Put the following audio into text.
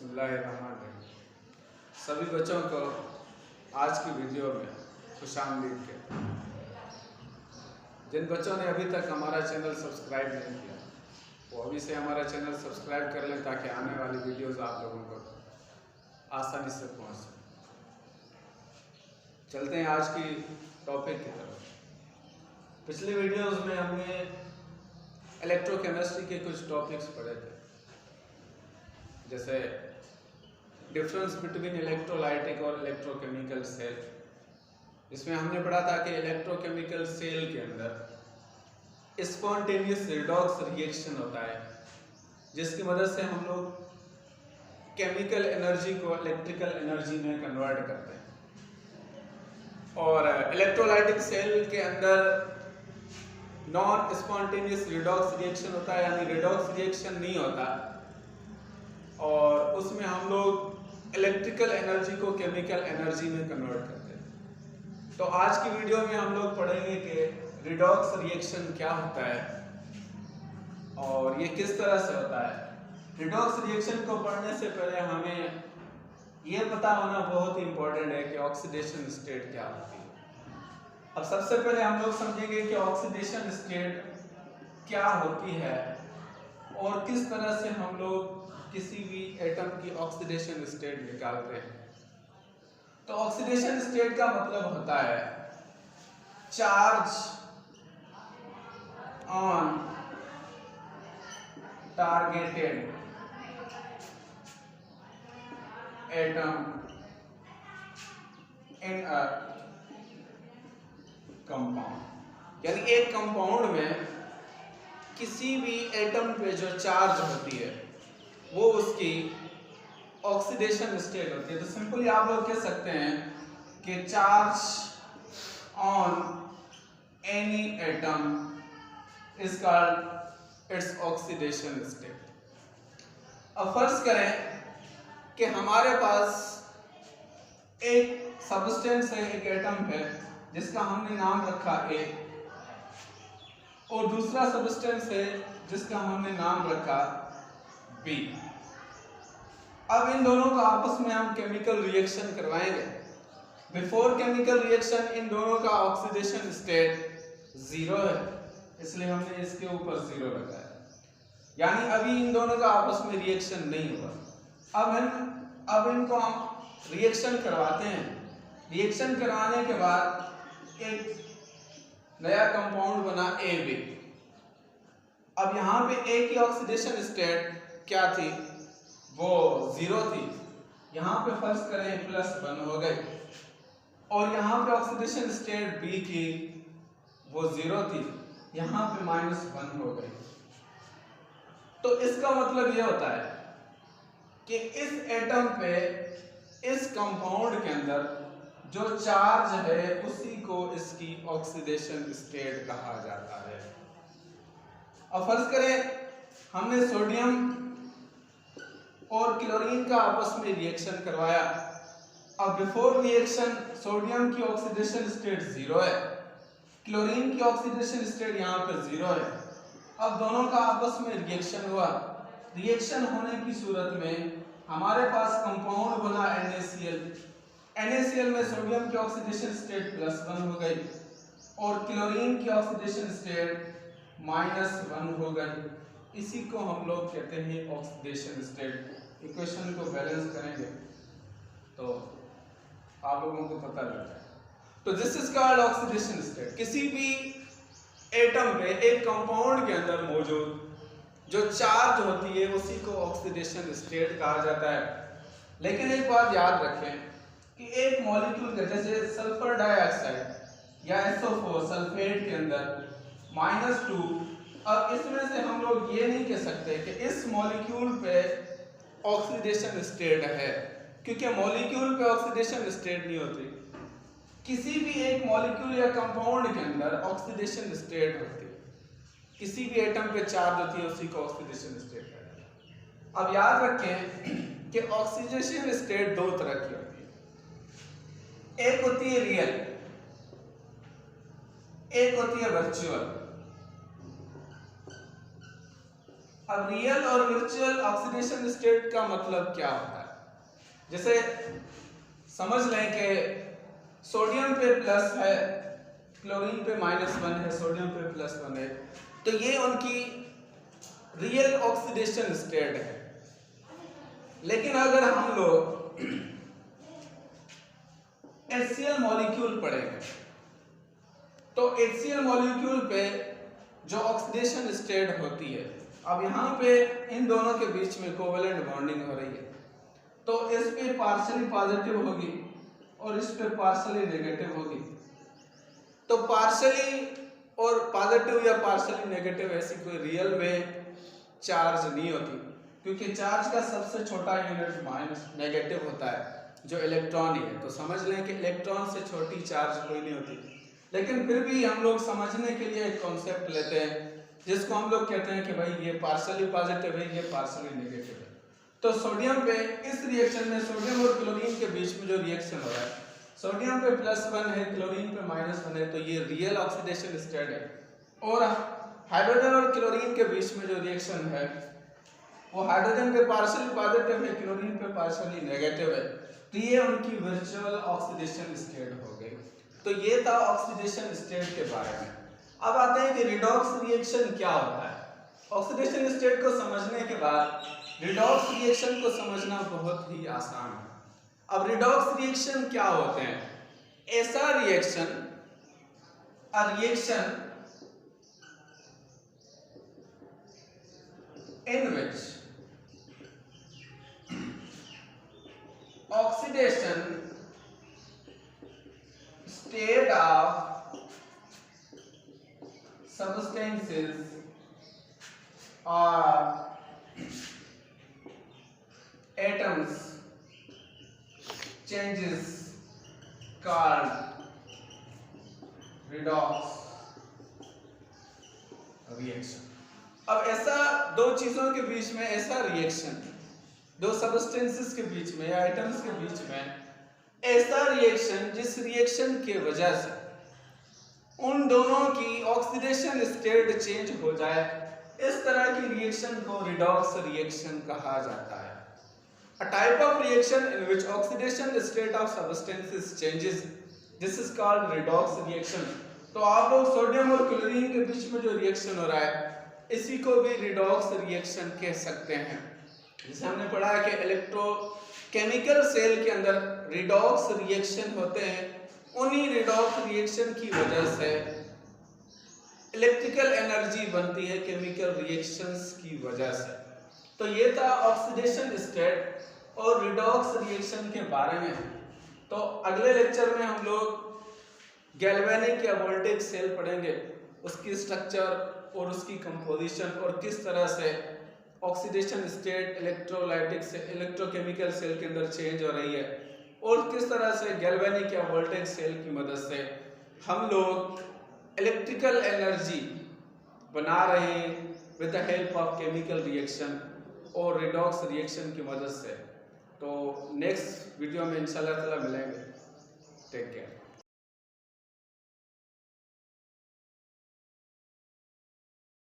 बिस्मिल्लाहिर्रहमानिर्रहीम। सभी बच्चों को आज की वीडियो में खुशामदीद कहते हैं। जिन बच्चों ने अभी तक हमारा चैनल सब्सक्राइब नहीं किया वो अभी से हमारा चैनल सब्सक्राइब कर लें ताकि आने वाली वीडियोस आप लोगों को आसानी से पहुंच सके। चलते हैं आज की टॉपिक की तरफ। पिछली वीडियोस में हमने इलेक्ट्रोकेमिस्ट्री के कुछ टॉपिक्स पढ़े थे, जैसे डिफरेंस बिटवीन इलेक्ट्रोलाइटिक और इलेक्ट्रोकेमिकल सेल। इसमें हमने पढ़ा था कि इलेक्ट्रोकेमिकल सेल के अंदर स्पॉन्टेनियस रिडॉक्स रिएक्शन होता है, जिसकी मदद से हम लोग केमिकल एनर्जी को इलेक्ट्रिकल एनर्जी में कन्वर्ट करते हैं। और इलेक्ट्रोलाइटिक सेल के अंदर नॉन स्पॉन्टेनियस रिडॉक्स रिएक्शन होता है, यानी रिडॉक्स रिएक्शन नहीं होता, और उसमें हम लोग इलेक्ट्रिकल एनर्जी को केमिकल एनर्जी में कन्वर्ट करते हैं। तो आज की वीडियो में हम लोग पढ़ेंगे कि रिडॉक्स रिएक्शन क्या होता है और ये किस तरह से होता है। रिडॉक्स रिएक्शन को पढ़ने से पहले हमें ये पता होना बहुत ही इंपॉर्टेंट है कि ऑक्सीडेशन स्टेट क्या होती है। अब सबसे पहले हम लोग समझेंगे कि ऑक्सीडेशन स्टेट क्या होती है और किस तरह से हम लोग किसी भी एटम की ऑक्सीडेशन स्टेट निकालते हैं। तो ऑक्सीडेशन स्टेट का मतलब होता है charge on targeted atom in a compound, यानी एक कंपाउंड में किसी भी एटम पे जो चार्ज होती है वो उसकी ऑक्सीडेशन स्टेट होती है। तो सिंपली आप लोग कह सकते हैं कि charge on any atom is called its oxidation state. अब फर्ज करें कि हमारे पास एक सब्सटेंस है, एक एटम है जिसका हमने नाम रखा ए, और दूसरा सब्सटेंस है जिसका हमने नाम रखा बी। अब इन दोनों का आपस में हम केमिकल रिएक्शन करवाएंगे। बिफोर केमिकल रिएक्शन इन दोनों का ऑक्सीडेशन स्टेट 0 है, इसलिए हमने इसके ऊपर 0 लगाया, यानी अभी इन दोनों का आपस में रिएक्शन नहीं हुआ। अब इनको हम रिएक्शन करवाते हैं। रिएक्शन करवाने के बाद एक नया कंपाउंड बना AB। अब यहाँ पे A की ऑक्सीडेशन स्टेट क्या थी? वो 0 थी। यहाँ पे फर्ज करें +1 हो गई, और यहाँ पे ऑक्सीडेशन स्टेट B की वो 0 थी, यहाँ पे -1 हो गई। तो इसका मतलब ये होता है कि इस एटम पे, इस कंपाउंड के अंदर जो चार्ज है उसी को इसकी ऑक्सीडेशन स्टेट कहा जाता है। अब फर्ज करें हमने सोडियम और क्लोरीन का आपस में रिएक्शन करवाया। अब बिफोर रिएक्शन सोडियम की ऑक्सीडेशन स्टेट 0 है, क्लोरीन की ऑक्सीडेशन स्टेट यहाँ पर 0 है। अब दोनों का आपस में रिएक्शन हुआ। रिएक्शन होने की सूरत में हमारे पास कंपाउंड बना NaCl। NaCl में सोडियम की ऑक्सीडेशन स्टेट +1 हो गई और क्लोरीन की ऑक्सीडेशन स्टेट -1 हो गई। इसी को हम लोग कहते हैं ऑक्सीडेशन स्टेट। इक्वेशन को बैलेंस करेंगे तो आप लोगों को पता लग जाए। तो this is called oxidation state. किसी भी एटम पे, एक कंपाउंड के अंदर मौजूद जो चार्ज होती है उसी को ऑक्सीडेशन स्टेट कहा जाता है। लेकिन एक बात याद रखें कि एक मॉलिक्यूल के, जैसे सल्फर डाइऑक्साइड या SO4 सल्फेट के अंदर -2, अब इसमें से हम लोग ये नहीं कह सकते कि इस मॉलिक्यूल पे ऑक्सीडेशन स्टेट है, क्योंकि मॉलिक्यूल पे ऑक्सीडेशन स्टेट नहीं होती। किसी भी एक मॉलिक्यूल या कंपाउंड के अंदर ऑक्सीडेशन स्टेट होती है। किसी भी एटम पे चार्ज होती है उसी को ऑक्सीडेशन स्टेट कहते हैं। अब याद रखें कि ऑक्सीडेशन स्टेट 2 तरह की होती है। एक होती है रियल, एक होती है वर्चुअल। अब रियल और वर्चुअल ऑक्सीडेशन स्टेट का मतलब क्या होता है? जैसे समझ लें कि सोडियम पे प्लस है, क्लोरीन पे -1 है, सोडियम पे +1 है, तो ये उनकी रियल ऑक्सीडेशन स्टेट है। लेकिन अगर हम लोग HCl मॉलिक्यूल पढ़ेंगे तो HCl मॉलिक्यूल पे जो ऑक्सीडेशन स्टेट होती है, अब यहाँ पे इन दोनों के बीच में कोवेलेंट बॉन्डिंग हो रही है, तो इस पे पार्शियली पॉजिटिव होगी और इस पे पार्शियली नेगेटिव होगी। तो पार्शियली और पॉजिटिव या पार्शियली नेगेटिव ऐसी कोई रियल में चार्ज नहीं होती, क्योंकि चार्ज का सबसे छोटा यूनिट माइनस नेगेटिव होता है जो इलेक्ट्रॉन ही है। तो समझ लें कि इलेक्ट्रॉन से छोटी चार्ज कोई नहीं होती। लेकिन फिर भी हम लोग समझने के लिए एक कॉन्सेप्ट लेते हैं जिसको हम लोग कहते हैं कि भाई ये पार्शियली पॉजिटिव है, ये पार्शियली नेगेटिव है। तो सोडियम पे इस रिएक्शन में सोडियम और क्लोरीन के बीच में जो रिएक्शन हो रहा है, सोडियम पे +1 है, क्लोरीन पे -1 है, तो ये रियल ऑक्सीडेशन स्टेट है। और हाइड्रोजन और क्लोरीन के बीच में जो रिएक्शन है वो हाइड्रोजन पे पार्शियली पॉजिटिव है, क्लोरीन पे पार्शियली नेगेटिव है, तो ये उनकी वर्चुअल ऑक्सीडेशन स्टेट हो गई। तो ये था ऑक्सीडेशन स्टेट के बारे में। अब आते हैं कि रिडॉक्स रिएक्शन क्या होता है। ऑक्सीडेशन स्टेट को समझने के बाद रिडॉक्स रिएक्शन को समझना बहुत ही आसान है। अब रिडॉक्स रिएक्शन क्या होते हैं? ऐसा reaction, a reaction in which oxidation state of substances or atoms changes called redox reaction। अब ऐसा दो चीजों के बीच में ऐसा रिएक्शन, दो सबस्टेंसेस के बीच में या आइटम्स के बीच में ऐसा रिएक्शन जिस रिएक्शन के वजह से उन दोनों की ऑक्सीडेशन स्टेट चेंज हो जाए, इस तरह की रिएक्शन को रिडॉक्स रिएक्शन कहा जाता है। A type of reaction in which oxidation state of substances changes, this is called redox reaction। तो आप लोग सोडियम और क्लोरीन के बीच में जो रिएक्शन हो रहा है इसी को भी रिडॉक्स रिएक्शन कह सकते हैं। जैसे हमने पढ़ा है कि इलेक्ट्रोकेमिकल सेल के अंदर रिडॉक्स रिएक्शन होते हैं, उन्हीं रिडॉक्स रिएक्शन की वजह से इलेक्ट्रिकल एनर्जी बनती है केमिकल रिएक्शंस की वजह से। तो ये था ऑक्सीडेशन स्टेट और रिडॉक्स रिएक्शन के बारे में। तो अगले लेक्चर में हम लोग गैल्वेनिक या वोल्टेज सेल पढ़ेंगे, उसकी स्ट्रक्चर और उसकी कंपोजिशन और किस तरह से ऑक्सीडेशन स्टेट इलेक्ट्रोलाइटिक से इलेक्ट्रोकेमिकल सेल के अंदर चेंज हो रही है और किस तरह से गैल्वेनिक या वोल्टेज सेल की मदद से हम लोग इलेक्ट्रिकल एनर्जी बना रहे हैं with the help of chemical reaction और रिडॉक्स रिएक्शन की मदद से। तो नेक्स्ट वीडियो में इंशाल्लाह ताला मिलेंगे। Take care.